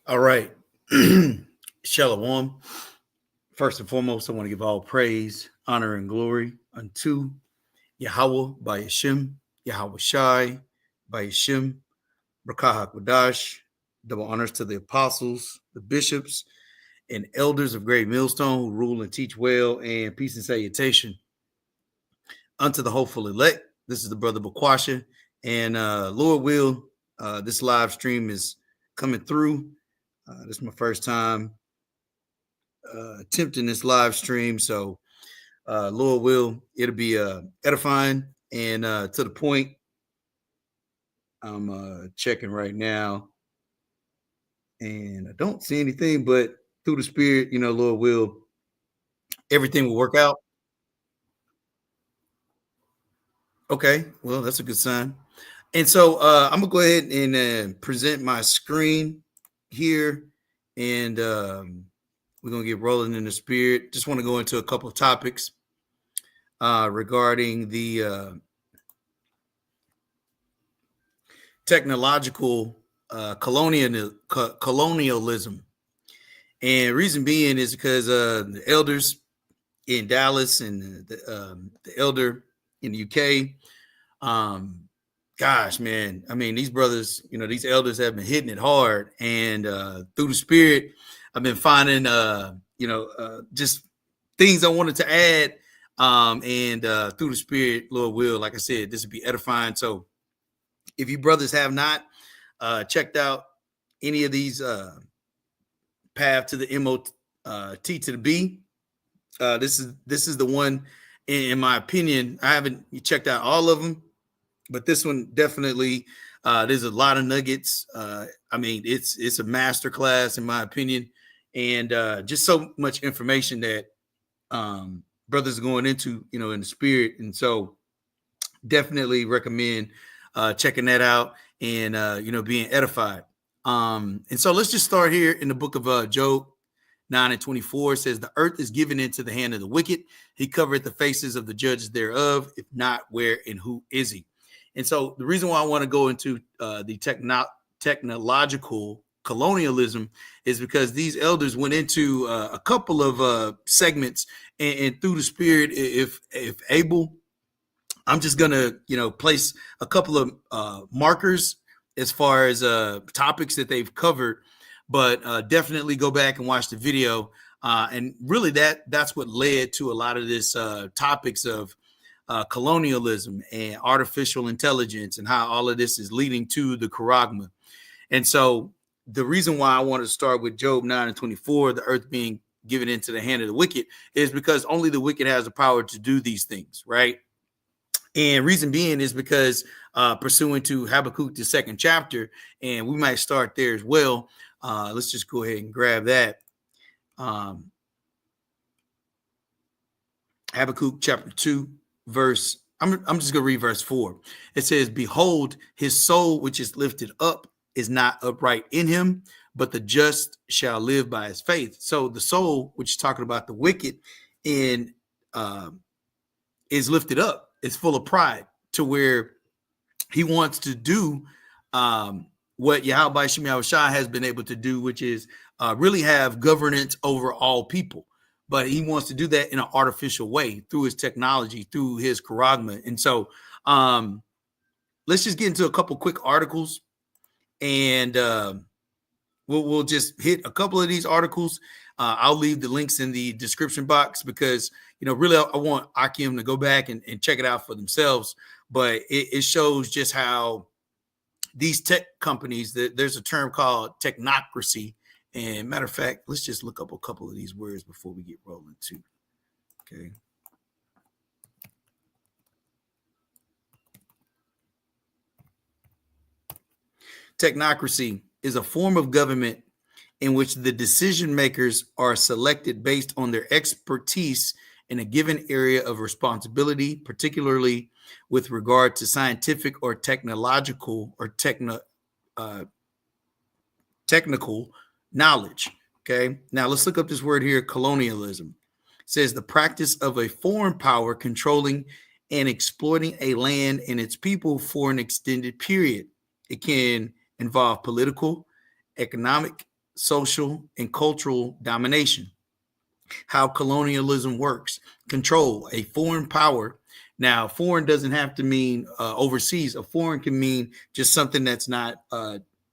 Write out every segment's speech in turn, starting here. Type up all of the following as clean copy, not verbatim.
All right. Shalom. First and foremost, I want to give all praise, honor, and glory unto Yahweh by Yashim, Yahweh Shai by Yashim, Brakah HaKodash. Double honors to the apostles, the bishops, and elders of Great Millstone who rule and teach well, and peace and salutation unto the hopeful elect. This is the brother Bakwasha, and Lord will, this live stream is coming through. This is my first time attempting this live stream. So, Lord will, it'll be edifying and to the point. I'm checking right now and I don't see anything, but through the Spirit, Lord will, everything will work out. Okay, well, that's a good sign. And so I'm going to go ahead and present my screen here. And we're going to get rolling in the Spirit. Just want to go into a couple of topics regarding the technological colonialism. And reason being is because the elders in Dallas and the elder in the UK, gosh, man, I mean, these brothers, these elders have been hitting it hard. And through the Spirit, I've been finding, just things I wanted to add. And through the Spirit, Lord will, like I said, this will be edifying. So if you brothers have not checked out any of these path to the MOT to the B, this is the one, in my opinion. I haven't checked out all of them, but this one definitely, there's a lot of nuggets. I mean, it's a master class in my opinion, and just so much information that brothers are going into, in the Spirit. And so definitely recommend checking that out and being edified. And so let's just start here in the book of Job 9:24. It says, the earth is given into the hand of the wicked. He covereth the faces of the judges thereof. If not, where and who is he? And so the reason why I want to go into the technological colonialism is because these elders went into a couple of segments, and through the Spirit, if able, I'm just gonna place a couple of markers as far as topics that they've covered, but definitely go back and watch the video. And really, that's what led to a lot of this topics of colonialism and artificial intelligence, and how all of this is leading to the Charagma. And so the reason why I wanted to start with Job 9:24, the earth being given into the hand of the wicked, is because only the wicked has the power to do these things, right? And reason being is because pursuant to Habakkuk, the 2nd chapter, and we might start there as well. Let's just go ahead and grab that. Habakkuk chapter 2, verse, I'm just going to read verse 4. It says, behold, his soul which is lifted up is not upright in him, but the just shall live by his faith. So the soul, which is talking about the wicked, is lifted up. It's full of pride to where he wants to do what Yahweh Shai has been able to do, which is really have governance over all people. But he wants to do that in an artificial way through his technology, through his charagma. And so let's just get into a couple quick articles, and we'll just hit a couple of these articles. I'll leave the links in the description box because, really I want Akim to go back and check it out for themselves. But it shows just how these tech companies, there's a term called technocracy. And matter of fact, let's just look up a couple of these words before we get rolling too. Okay. Technocracy is a form of government in which the decision makers are selected based on their expertise in a given area of responsibility, particularly with regard to scientific or technological or technical knowledge. Okay, now let's look up this word here, colonialism. It says the practice of a foreign power controlling and exploiting a land and its people for an extended period. It can involve political, economic, social, and cultural domination. How colonialism works: control, a foreign power. Now, foreign doesn't have to mean overseas. A foreign can mean just something that's not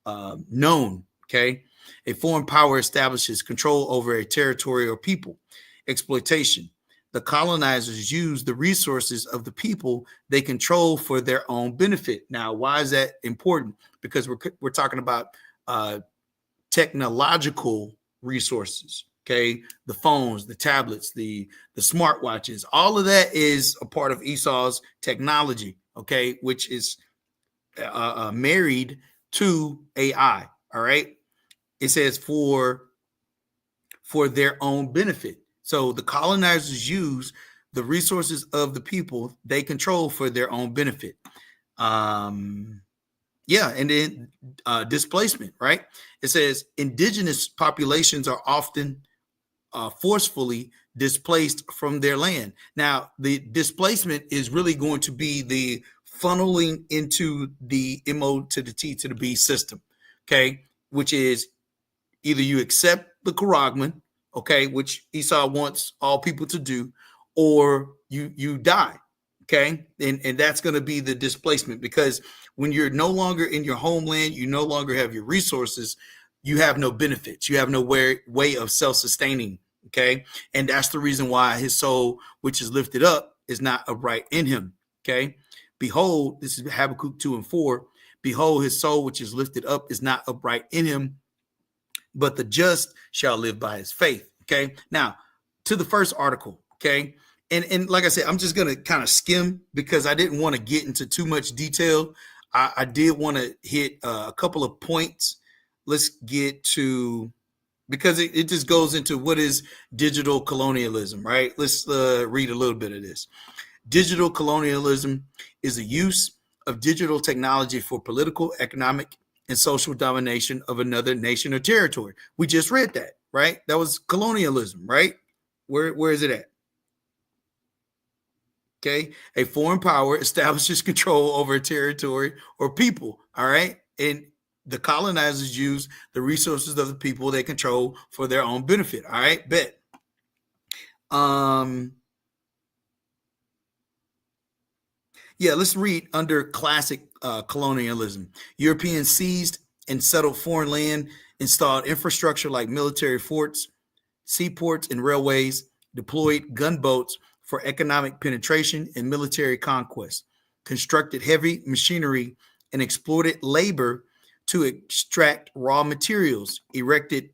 known. Okay. A foreign power establishes control over a territory or people. Exploitation. The colonizers use the resources of the people they control for their own benefit. Now, why is that important? Because we're talking about technological resources. Okay, the phones, the tablets, the smartwatches, all of that is a part of Esau's technology. Okay, which is married to AI. All right, it says for their own benefit. So the colonizers use the resources of the people they control for their own benefit. Yeah, and then displacement, right? It says indigenous populations are often forcefully displaced from their land. Now, the displacement is really going to be the funneling into the MO to the T to the B system, okay? Which is either you accept the Charagma, okay, which Esau wants all people to do, or you die, okay? And that's going to be the displacement, because when you're no longer in your homeland, you no longer have your resources, you have no benefits, you have no way of self-sustaining, okay? And that's the reason why his soul, which is lifted up, is not upright in him, okay? Behold, this is Habakkuk 2:4. Behold, his soul, which is lifted up, is not upright in him, but the just shall live by his faith. Okay. Now, to the first article. Okay. And like I said, I'm just going to kind of skim because I didn't want to get into too much detail. I did want to hit a couple of points. Let's get to, because it just goes into what is digital colonialism, right? Let's read a little bit of this. Digital colonialism is the use of digital technology for political, economic, and social domination of another nation or territory. We just read that, right? That was colonialism, right? Where is it at? Okay. A foreign power establishes control over a territory or people. All right. And the colonizers use the resources of the people they control for their own benefit. All right. Bet. Yeah, let's read under classic colonialism. Europeans seized and settled foreign land, installed infrastructure like military forts, seaports, and railways, deployed gunboats for economic penetration and military conquest, constructed heavy machinery, and exploited labor to extract raw materials, erected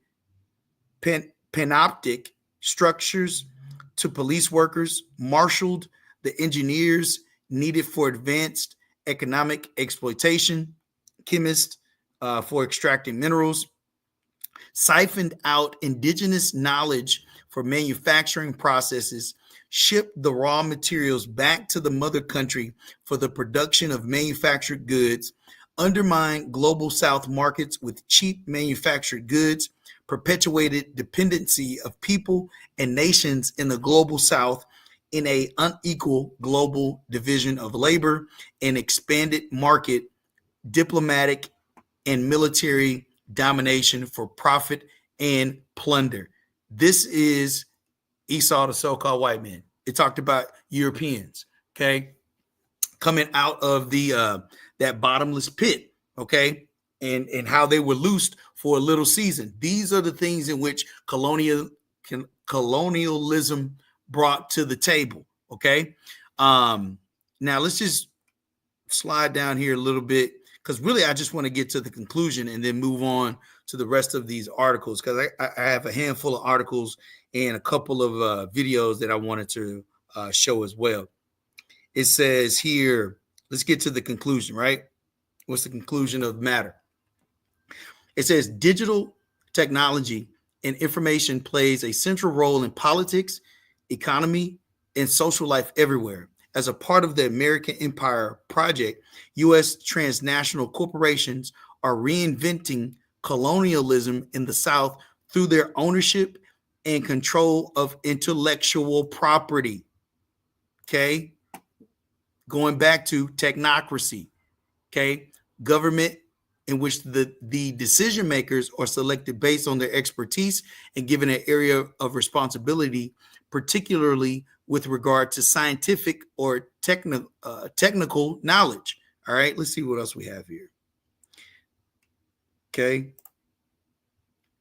panoptic structures to police workers, marshaled the engineers needed for advanced economic exploitation, chemists for extracting minerals, siphoned out indigenous knowledge for manufacturing processes, shipped the raw materials back to the mother country for the production of manufactured goods, undermined global South markets with cheap manufactured goods, perpetuated dependency of people and nations in the global South in a unequal global division of labor, and expanded market, diplomatic, and military domination for profit and plunder. This is Esau, the so-called white man. It talked about Europeans, okay, coming out of the that bottomless pit, okay, and how they were loosed for a little season. These are the things in which colonialism brought to the table, okay. Now let's just slide down here a little bit, because really I just want to get to the conclusion and then move on to the rest of these articles, because I have a handful of articles and a couple of videos that I wanted to show as well. It says here, let's get to the conclusion, right? What's the conclusion of the matter? It says digital technology and information plays a central role in politics, economy, and social life everywhere. As a part of the American Empire Project, U.S. transnational corporations are reinventing colonialism in the South through their ownership and control of intellectual property. Okay. Going back to technocracy. Okay. Government in which the decision makers are selected based on their expertise and given an area of responsibility, particularly with regard to scientific or technical knowledge. All right, let's see what else we have here. Okay.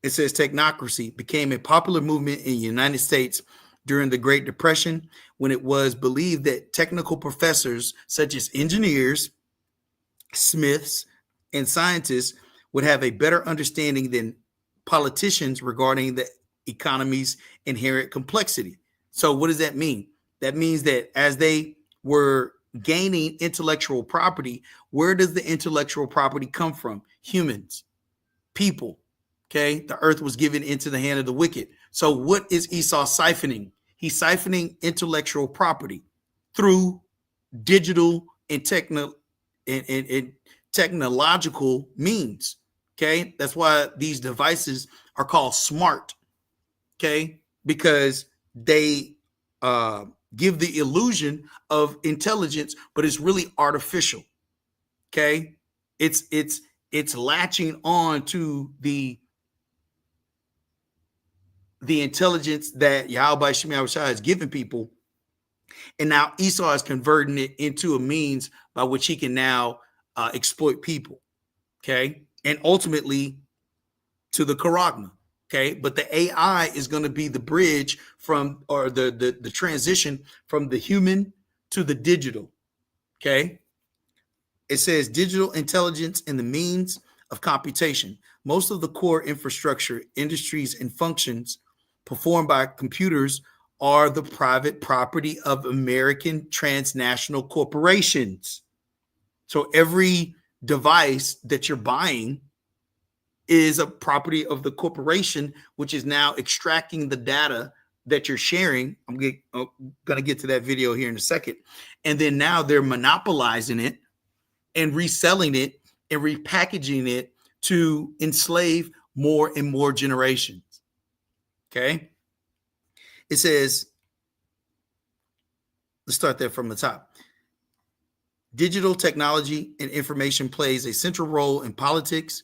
It says technocracy became a popular movement in the United States during the Great Depression, when it was believed that technical professors such as engineers, smiths, and scientists would have a better understanding than politicians regarding the economy's inherent complexity. So what does that mean? That means that as they were gaining intellectual property, where does the intellectual property come from? Humans, people. Okay, the earth was given into the hand of the wicked. So what is Esau siphoning? He's siphoning intellectual property through digital and technological means. Okay, that's why these devices are called smart. Okay, because they give the illusion of intelligence, but it's really artificial. Okay, it's latching on to the intelligence that Yahweh Shemi Shai has given people. And now Esau is converting it into a means by which he can now exploit people. Okay. And ultimately to the Charagma. Okay. But the AI is going to be the bridge from, or the transition from the human to the digital. Okay. It says digital intelligence and the means of computation. Most of the core infrastructure, industries, and functions performed by computers are the private property of American transnational corporations. So every device that you're buying is a property of the corporation, which is now extracting the data that you're sharing. I'm going to get to that video here in a second. And then now they're monopolizing it and reselling it and repackaging it to enslave more and more generations. Okay. It says, let's start there from the top. Digital technology and information plays a central role in politics,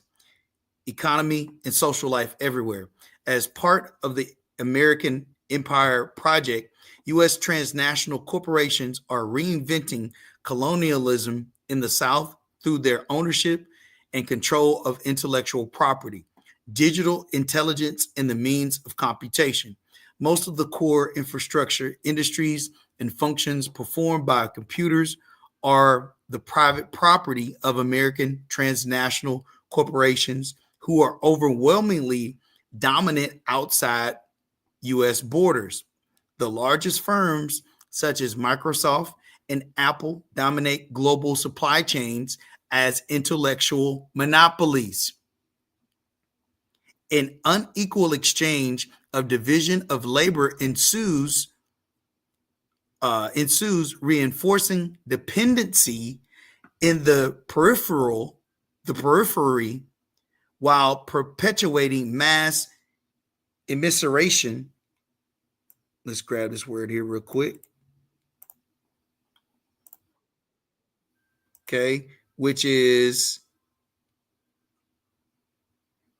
economy, and social life everywhere. As part of the American Empire Project, U.S. transnational corporations are reinventing colonialism in the South through their ownership and control of intellectual property, digital intelligence, and the means of computation. Most of the core infrastructure, industries, and functions performed by computers are the private property of American transnational corporations who are overwhelmingly dominant outside U.S. borders. The largest firms, such as Microsoft and Apple, dominate global supply chains as intellectual monopolies. An unequal exchange of division of labor ensues, reinforcing dependency in the periphery, while perpetuating mass immiseration. Let's grab this word here real quick. Okay, which is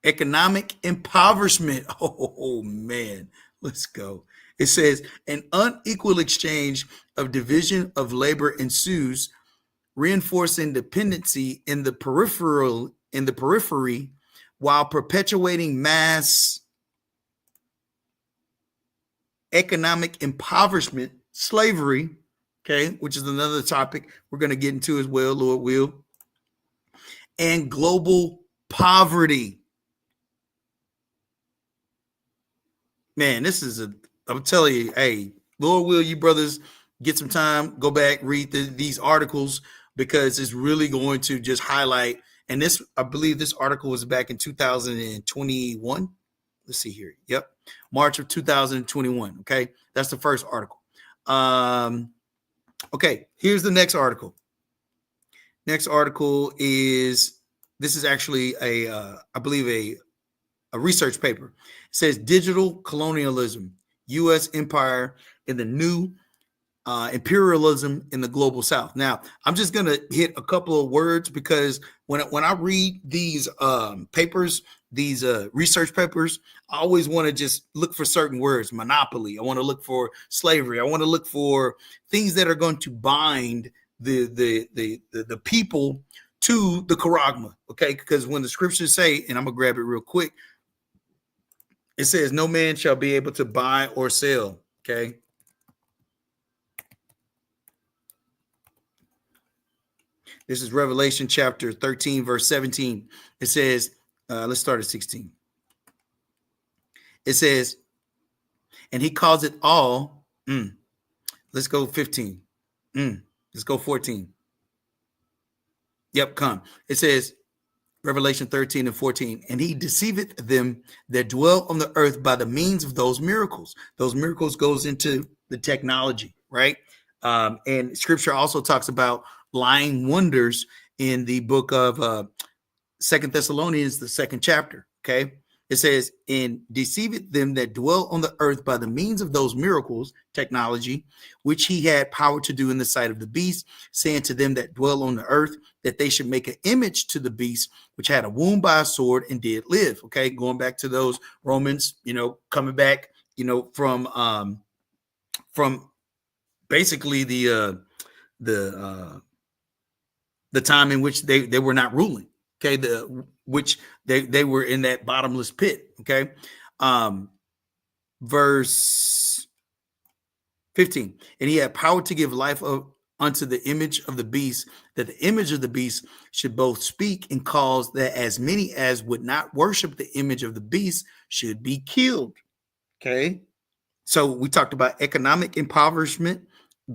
economic impoverishment. Oh man, let's go. It says an unequal exchange of division of labor ensues, reinforcing dependency in the periphery, while perpetuating mass economic impoverishment, slavery, okay, which is another topic we're going to get into as well, Lord will, and global poverty. Man, this is I'm telling you, hey, Lord will, you brothers, get some time, go back, read these articles, because it's really going to just highlight. And this, I believe this article was back in 2021. Let's see here. Yep. March of 2021. Okay. That's the first article. Okay. Here's the next article. Next article is, this is actually I believe a research paper. It says digital colonialism, U.S. empire in the new imperialism in the global South. Now, I'm just going to hit a couple of words because when I read these papers, these research papers, I always want to just look for certain words. Monopoly. I want to look for slavery. I want to look for things that are going to bind the people to the Charagma. Okay, because when the scriptures say, and I'm gonna grab it real quick, it says, "No man shall be able to buy or sell." Okay. This is Revelation chapter 13, verse 17. It says, let's start at 16. It says, and he calls it all. Let's go 15. Let's go 14. Yep, come. It says, Revelation 13 and 14, and he deceiveth them that dwell on the earth by the means of those miracles. Those miracles goes into the technology, right? And scripture also talks about lying wonders in the book of Second Thessalonians, the second chapter. Okay, it says, and deceiveth them that dwell on the earth by the means of those miracles, technology, which he had power to do in the sight of the beast, saying to them that dwell on the earth that they should make an image to the beast, which had a wound by a sword and did live. Okay, going back to those Romans, coming back, from basically the time in which they were not ruling. Okay, which they were in that bottomless pit. Okay, verse 15, and he had power to give life unto the image of the beast, that the image of the beast should both speak and cause that as many as would not worship the image of the beast should be killed. Okay, so we talked about economic impoverishment,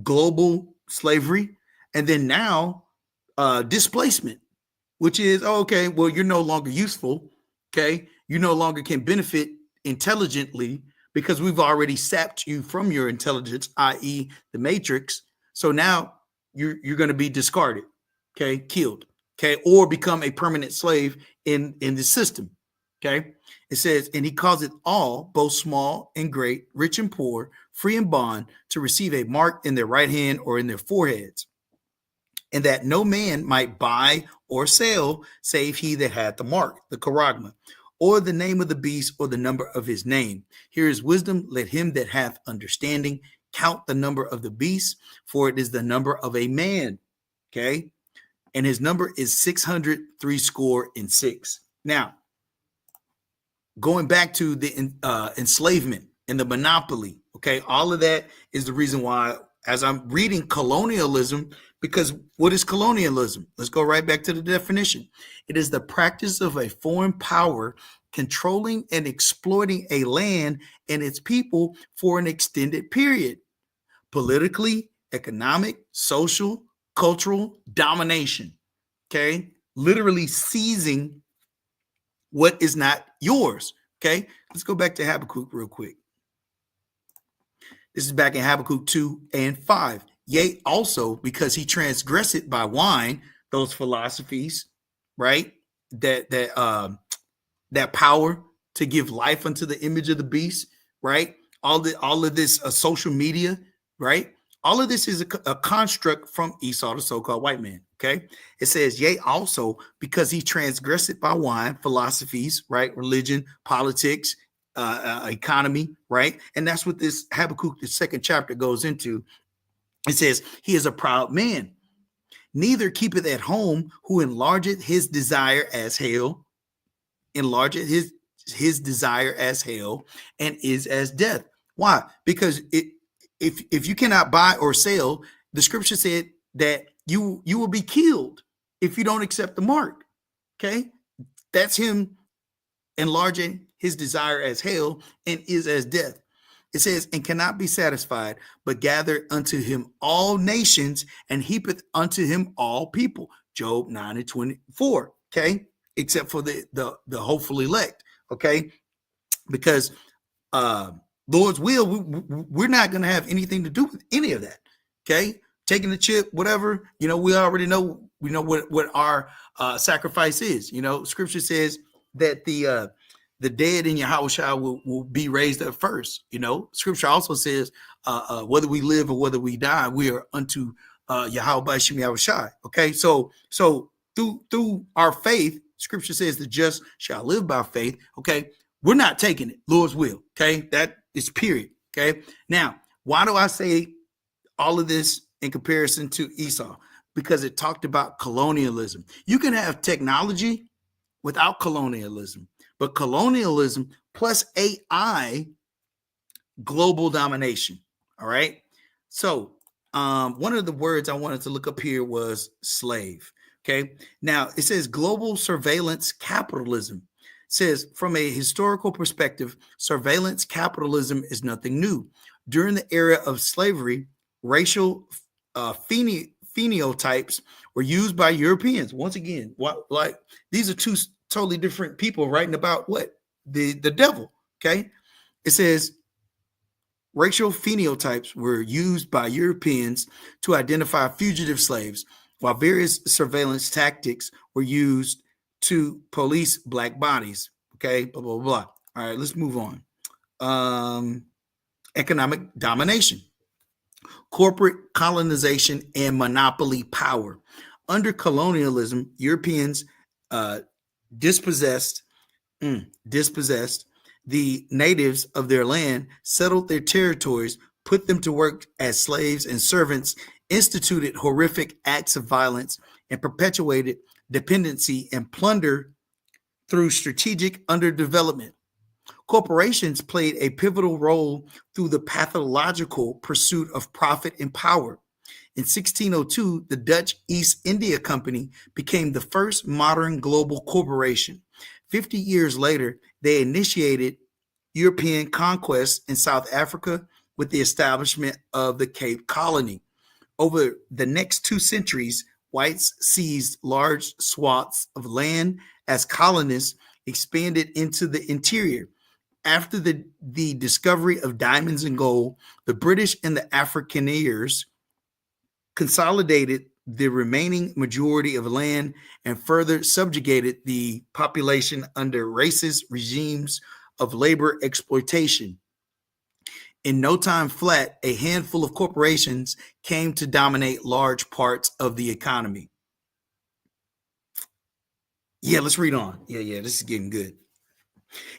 global slavery, and then now displacement, which is, okay, well, you're no longer useful. Okay, you no longer can benefit intelligently because we've already sapped you from your intelligence, i.e. the matrix. So now you're going to be discarded, okay, killed, okay, or become a permanent slave in the system. Okay, it says, and he calls it all, both small and great, rich and poor, free and bond, to receive a mark in their right hand or in their foreheads, and that no man might buy or sell save he that had the mark, the Charagma, or the name of the beast, or the number of his name. Here is wisdom. Let him that hath understanding count the number of the beast, for it is the number of a man. Okay, and his number is 666. Now, going back to the enslavement and the monopoly. Okay, all of that is the reason why, as I'm reading colonialism, because what is colonialism? Let's go right back to the definition. It is the practice of a foreign power controlling and exploiting a land and its people for an extended period. Politically, economic, social, cultural domination. Okay, literally seizing what is not yours. Okay, let's go back to Habakkuk real quick. This is back in Habakkuk 2 and 5. Yea, also because he transgressed by wine, those philosophies, right? That power to give life unto the image of the beast, right? All of this social media, right? All of this is a construct from Esau, the so-called white man. Okay, it says, yea, also because he transgressed by wine, philosophies, right? Religion, politics, economy, right? And that's what this Habakkuk, the second chapter, goes into. It says, he is a proud man, neither keepeth at home, who enlargeth his desire as hell, enlargeth his desire as hell, and is as death. Why? Because if you cannot buy or sell, the scripture said that you will be killed if you don't accept the mark. Okay, that's him enlarging his desire as hell and is as death. It says, and cannot be satisfied, but gather unto him all nations, and heapeth unto him all people. Job 9 and 24. Okay, except for the hopeful elect. Okay, because Lord's will, we're not going to have anything to do with any of that. Okay, taking the chip, whatever, we already know. We know what our sacrifice is. Scripture says that the dead in Yahushua will be raised up first. You know, scripture also says, whether we live or whether we die, we are unto Yahweh B'Shem Yahushua. Okay, so through our faith, scripture says the just shall live by faith. Okay, we're not taking it, Lord's will. Okay, that is period. Okay, now why do I say all of this in comparison to Esau? Because it talked about colonialism. You can have technology without colonialism, but colonialism plus AI, global domination. All right. So one of the words I wanted to look up here was slave. Okay. Now it says global surveillance capitalism. It says from a historical perspective, surveillance capitalism is nothing new. During the era of slavery, racial phenotypes were used by Europeans. Once again, like these are two totally different people writing about what? The devil. Okay. It says racial phenotypes were used by Europeans to identify fugitive slaves, while various surveillance tactics were used to police black bodies. Okay, blah, blah, blah. All right, let's move on. Economic domination, corporate colonization, and monopoly power. Under colonialism, Europeans dispossessed the natives of their land, settled their territories, put them to work as slaves and servants, instituted horrific acts of violence, and perpetuated dependency and plunder through strategic underdevelopment. Corporations played a pivotal role through the pathological pursuit of profit and power. In 1602, the Dutch East India Company became the first modern global corporation. 50 years later, they initiated European conquest in South Africa with the establishment of the Cape Colony. Over the next 2 centuries, whites seized large swaths of land as colonists expanded into the interior. After the discovery of diamonds and gold, the British and the Afrikaners consolidated the remaining majority of land and further subjugated the population under racist regimes of labor exploitation. In no time flat, a handful of corporations came to dominate large parts of the economy. Yeah, let's read on. Yeah, this is getting good.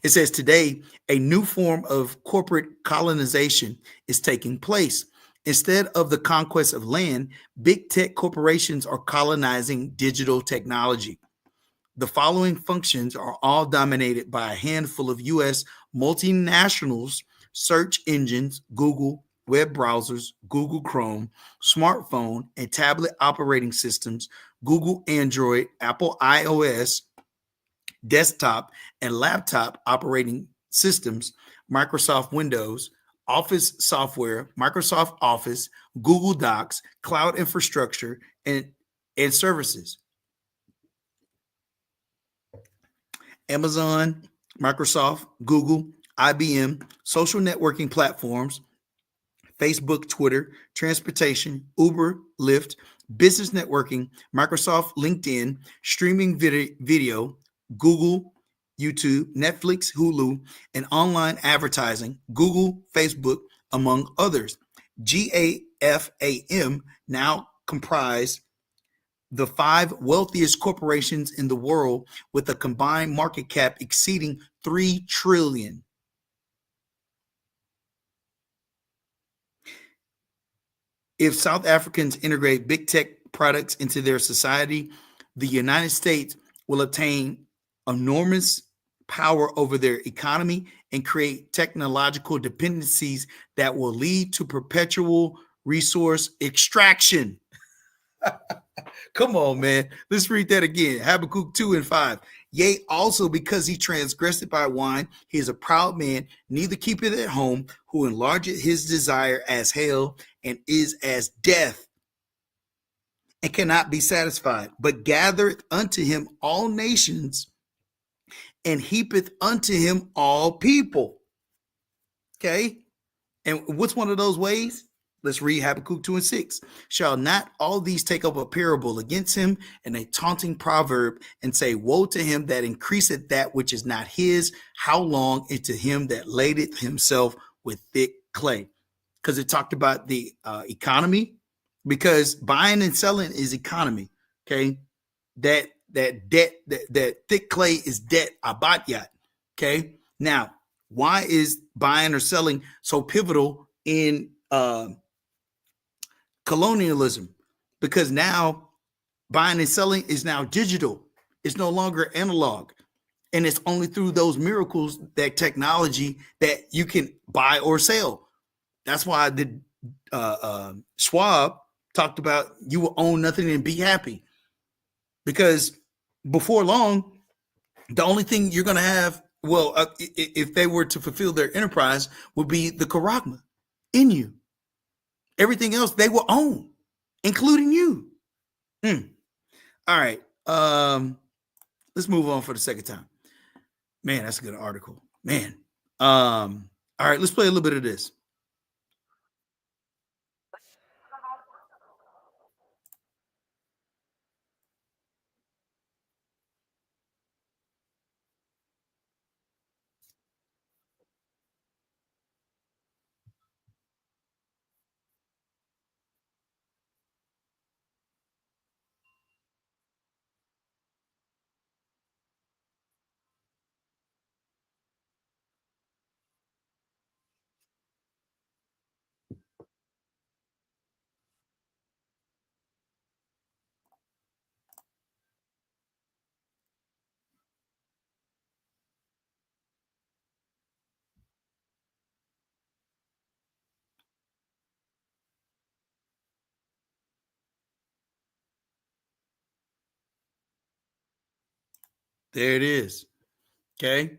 It says today, a new form of corporate colonization is taking place. Instead of the conquest of land, big tech corporations are colonizing digital technology. The following functions are all dominated by a handful of U.S. multinationals: search engines, Google, web browsers, Google Chrome, smartphone and tablet operating systems, Google Android, Apple iOS, desktop and laptop operating systems, Microsoft Windows, Office software, Microsoft Office, Google Docs, cloud infrastructure, and services. Amazon, Microsoft, Google, IBM, social networking platforms, Facebook, Twitter, transportation, Uber, Lyft, business networking, Microsoft, LinkedIn, streaming video, Google, YouTube, Netflix, Hulu, and online advertising, Google, Facebook, among others. GAFAM now comprise the 5 wealthiest corporations in the world with a combined market cap exceeding $3 trillion. If South Africans integrate big tech products into their society, the United States will obtain enormous power over their economy and create technological dependencies that will lead to perpetual resource extraction. Come on, man. Let's read that again. Habakkuk 2:5. Yea, also because he transgressed by wine, he is a proud man, neither keepeth at home, who enlargeth his desire as hell and is as death, and cannot be satisfied, but gathereth unto him all nations and heapeth unto him all people. Okay. And what's one of those ways? Let's read Habakkuk 2 and 6. Shall not all these take up a parable against him and a taunting proverb and say, woe to him that increaseth that which is not his? How long? And to him that ladeth himself with thick clay. Because it talked about the economy, because buying and selling is economy. Okay. That debt, that thick clay is debt, abatyat. Okay. Now, why is buying or selling so pivotal in colonialism? Because now buying and selling is now digital. It's no longer analog. And it's only through those miracles, that technology, that you can buy or sell. That's why the Schwab talked about you will own nothing and be happy. Because before long, the only thing you're going to have, well, if they were to fulfill their enterprise, would be the Charagma in you. Everything else they will own, including you. All right. Let's move on for the second time. Man, that's a good article. Man. All right, let's play a little bit of this. There it is. Okay.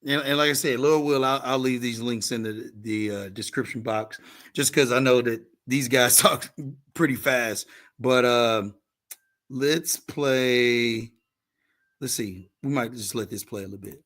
And like I said, Lord will, I'll leave these links in the description box, just because I know that these guys talk pretty fast. But let's play. Let's see. We might just let this play a little bit.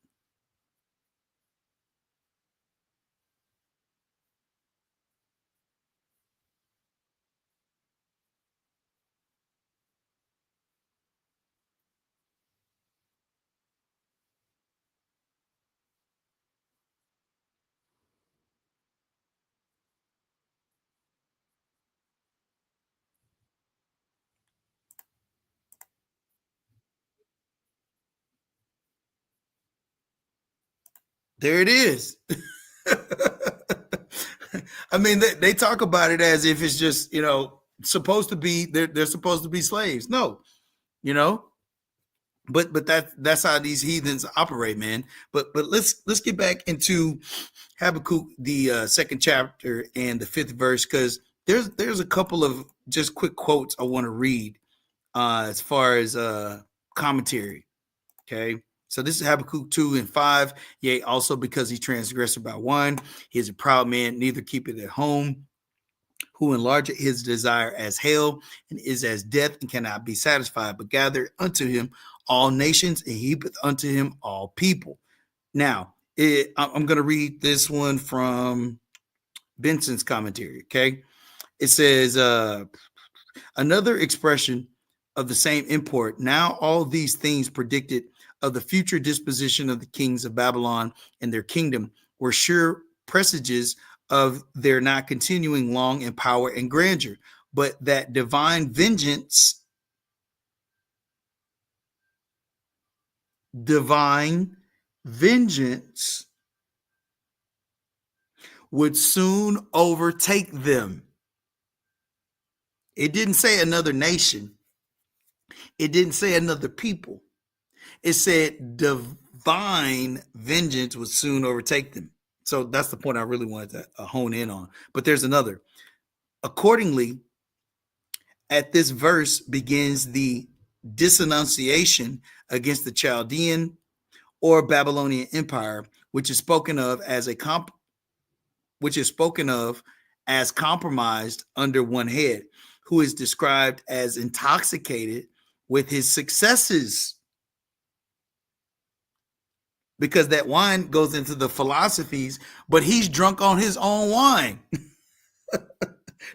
There it is. I mean, they talk about it as if it's just, supposed to be, they're supposed to be slaves. No, you know, but that's how these heathens operate, man. But let's get back into Habakkuk, the second chapter and the fifth verse, because there's a couple of just quick quotes I want to read as far as commentary. Okay. So this is Habakkuk 2 and 5. Yea, also because he transgressed by one, he is a proud man, neither keepeth at home, who enlargeth his desire as hell, and is as death, and cannot be satisfied, but gather unto him all nations, and heapeth unto him all people. Now, I'm going to read this one from Benson's commentary. Okay. It says, another expression of the same import. Now, all these things predicted of the future disposition of the kings of Babylon and their kingdom were sure presages of their not continuing long in power and grandeur, but that divine vengeance would soon overtake them. It didn't say another nation. It didn't say another people. It said divine vengeance would soon overtake them. So that's the point I really wanted to hone in on. But there's another. Accordingly, at this verse begins the disannunciation against the Chaldean or Babylonian Empire, which is spoken of as compromised under one head, who is described as intoxicated with his successes. Because that wine goes into the philosophies, but he's drunk on his own wine.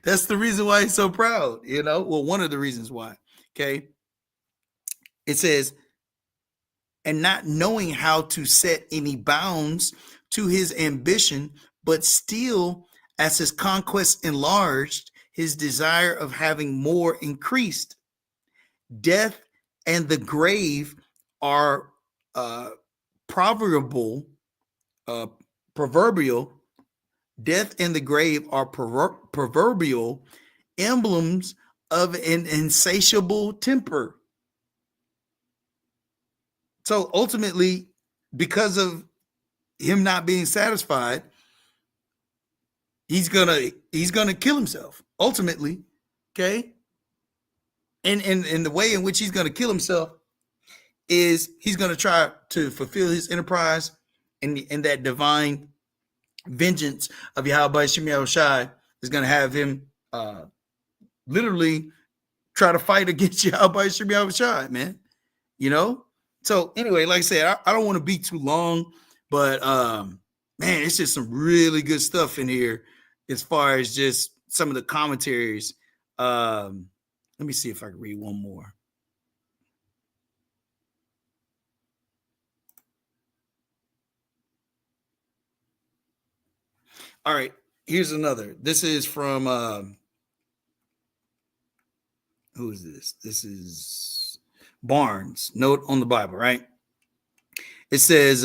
That's the reason why he's so proud, you know? Well, one of the reasons why. Okay. It says, and not knowing how to set any bounds to his ambition, but still, as his conquest enlarged, his desire of having more increased. Death and the grave are proverbial, uh, proverbial. Death and the grave are proverbial emblems of an insatiable temper. So ultimately, because of him not being satisfied, he's gonna kill himself. Ultimately, okay. And the way in which he's gonna kill himself is he's gonna try to fulfill his enterprise and that divine vengeance of Yahweh Shem Shai is gonna have him literally try to fight against Yahweh Shem Shai, man. You know? So anyway, like I said, I don't want to be too long, but man, it's just some really good stuff in here as far as just some of the commentaries. Let me see if I can read one more. All right, here's another. This is from who is this? This is Barnes, Note on the Bible, right? It says,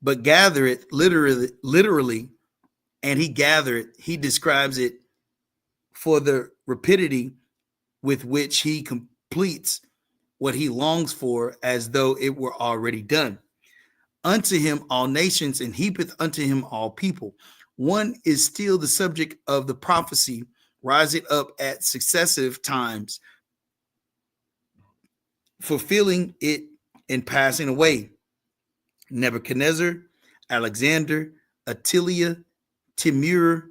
but gather it literally, and he gathered, he describes it for the rapidity with which he completes what he longs for, as though it were already done. Unto him all nations, and heapeth unto him all people. One is still the subject of the prophecy, rising up at successive times, fulfilling it and passing away. Nebuchadnezzar, Alexander, Attila, Timur,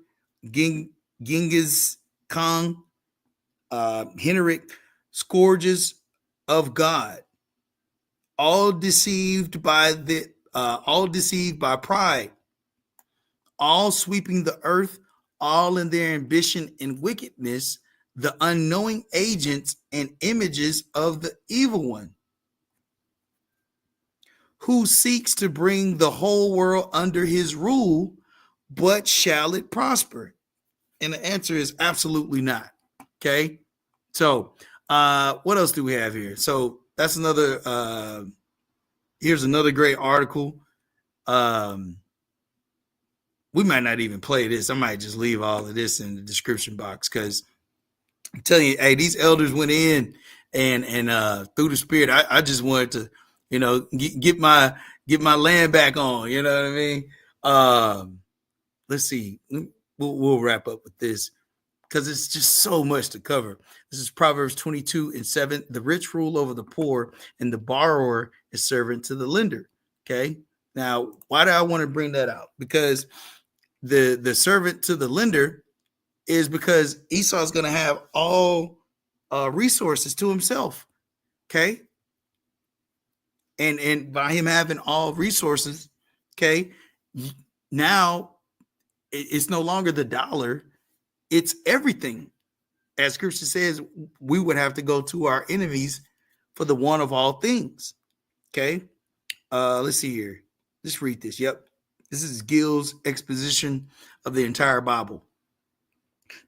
Genghis Khan, Henrik, scourges of God, all deceived by pride, all sweeping the earth, all in their ambition and wickedness, the unknowing agents and images of the evil one, who seeks to bring the whole world under his rule, but shall it prosper? And the answer is absolutely not. Okay. So what else do we have here? So that's another here's another great article. We might not even play this. I might just leave all of this in the description box, because I'm telling you, hey, these elders went in and through the spirit, I just wanted to, you know, get my land back on. You know what I mean? Let's see. We'll wrap up with this, because it's just so much to cover. This is Proverbs 22:7. The rich rule over the poor, and the borrower is servant to the lender. Okay. Now, why do I want to bring that out? Because the servant to the lender is because Esau is going to have all resources to himself. Okay. And by him having all resources, okay, now it's no longer the dollar, it's everything. As scripture says, we would have to go to our enemies for the one of all things. Okay. Let's see here. Let's read this. Yep. This is Gill's exposition of the entire Bible.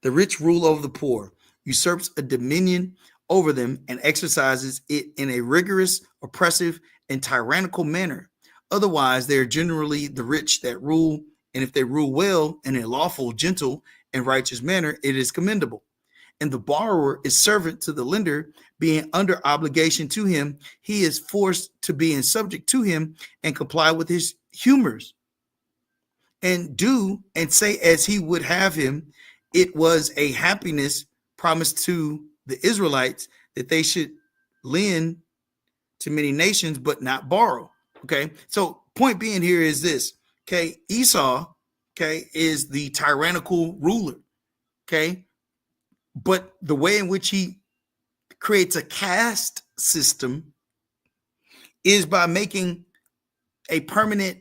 The rich rule over the poor, usurps a dominion over them, and exercises it in a rigorous, oppressive, and tyrannical manner. Otherwise, they are generally the rich that rule, and if they rule well in a lawful, gentle, and righteous manner, it is commendable. And the borrower is servant to the lender, being under obligation to him. He is forced to be in subject to him and comply with his humors, and do and say as he would have him. It was a happiness promised to the Israelites that they should lend to many nations, but not borrow. Okay. So point being here is this. Okay. Esau, okay, is the tyrannical ruler. Okay. But the way in which he creates a caste system is by making a permanent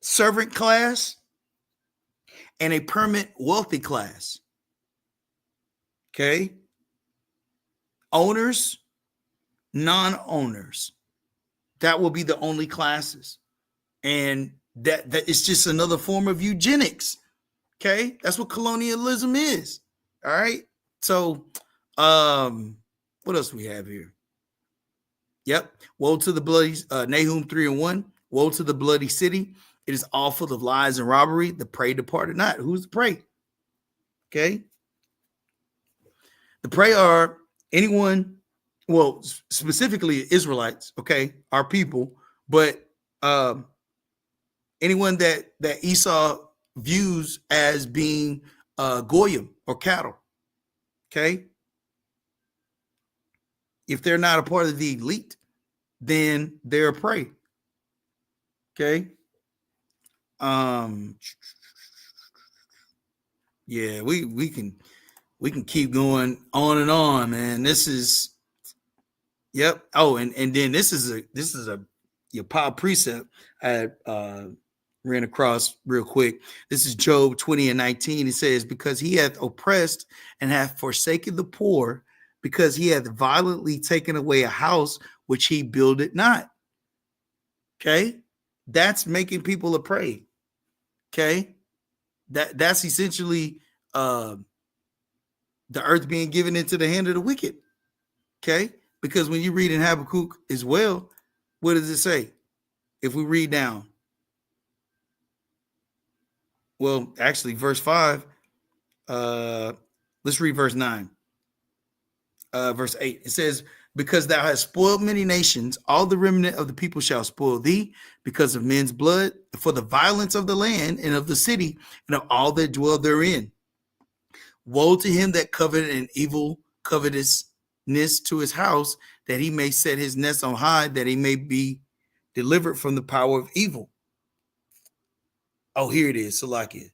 servant class and a permanent wealthy class. Okay. Owners, non-owners. That will be the only classes. And that is just another form of eugenics. Okay. That's what colonialism is. All right. So what else do we have here? Yep. Woe to the bloody Nahum 3:1. Woe to the bloody city. It is all full of lies and robbery. The prey departed not. Who's the prey? Okay. The prey are anyone, well, specifically Israelites, okay, our people, but anyone that Esau views as being goyim or cattle, okay? If they're not a part of the elite, then they're a prey, okay? Yeah, we can keep going on and on, man. This is, yep. Oh, and then this is a your power precept I ran across real quick. This is Job 20:19. It says, because he hath oppressed and hath forsaken the poor, because he hath violently taken away a house which he builded not. Okay, that's making people a prey. Okay, that's essentially the earth being given into the hand of the wicked. Okay, because when you read in Habakkuk as well, what does it say? If we read down, well, actually, verse 5. Let's read verse 9. Verse 8. It says, because thou hast spoiled many nations, all the remnant of the people shall spoil thee, because of men's blood, for the violence of the land and of the city, and of all that dwell therein. Woe to him that coveted an evil covetousness to his house, that he may set his nest on high, that he may be delivered from the power of evil. Oh, here it is, Salakia.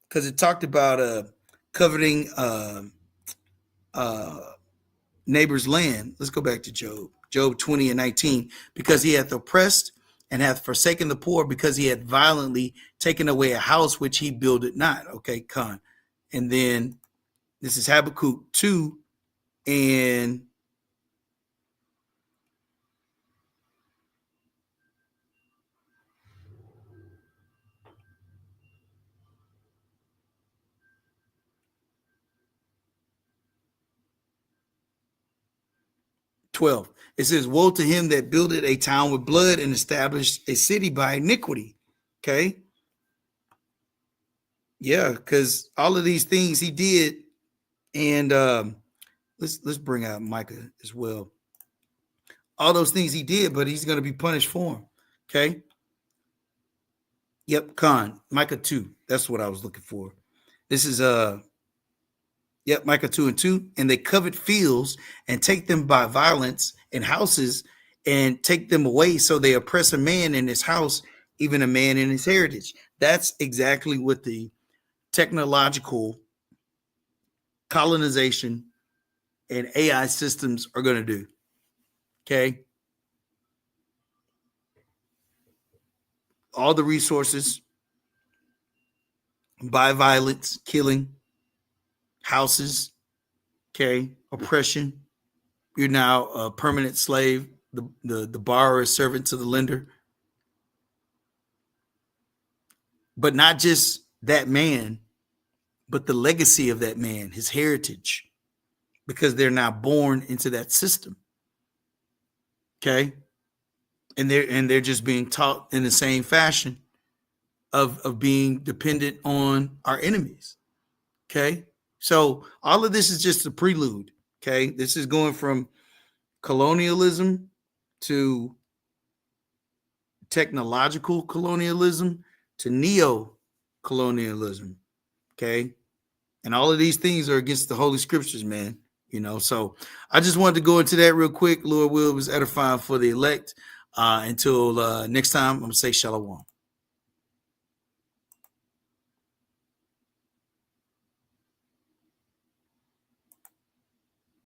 Because it talked about coveting neighbor's land. Let's go back to Job. Job 20:19. Because he hath oppressed and hath forsaken the poor, because he hath violently taken away a house which he builded not. Okay, Khan. And then this is Habakkuk 2 and 12. It says, woe to him that builded a town with blood and established a city by iniquity. Okay. Yeah, because all of these things he did, and let's bring out Micah as well. All those things he did, but he's going to be punished for them. Okay. Yep, Khan, Micah 2. That's what I was looking for. This is yep, Micah 2:2. And they covet fields and take them by violence, and houses and take them away. So they oppress a man in his house, even a man in his heritage. That's exactly what the technological colonization and AI systems are going to do. Okay. All the resources by violence, killing, houses, okay, oppression. You're now a permanent slave. The borrower is servant to the lender. But not just that man, but the legacy of that man, his heritage, because they're now born into that system. Okay. And they're just being taught in the same fashion of being dependent on our enemies. Okay. So all of this is just a prelude. Okay. This is going from colonialism to technological colonialism to neo-colonialism. Okay. And all of these things are against the Holy Scriptures, man. You know, so I just wanted to go into that real quick. Lord will was edifying for the elect. Until next time, I'm going to say shalom.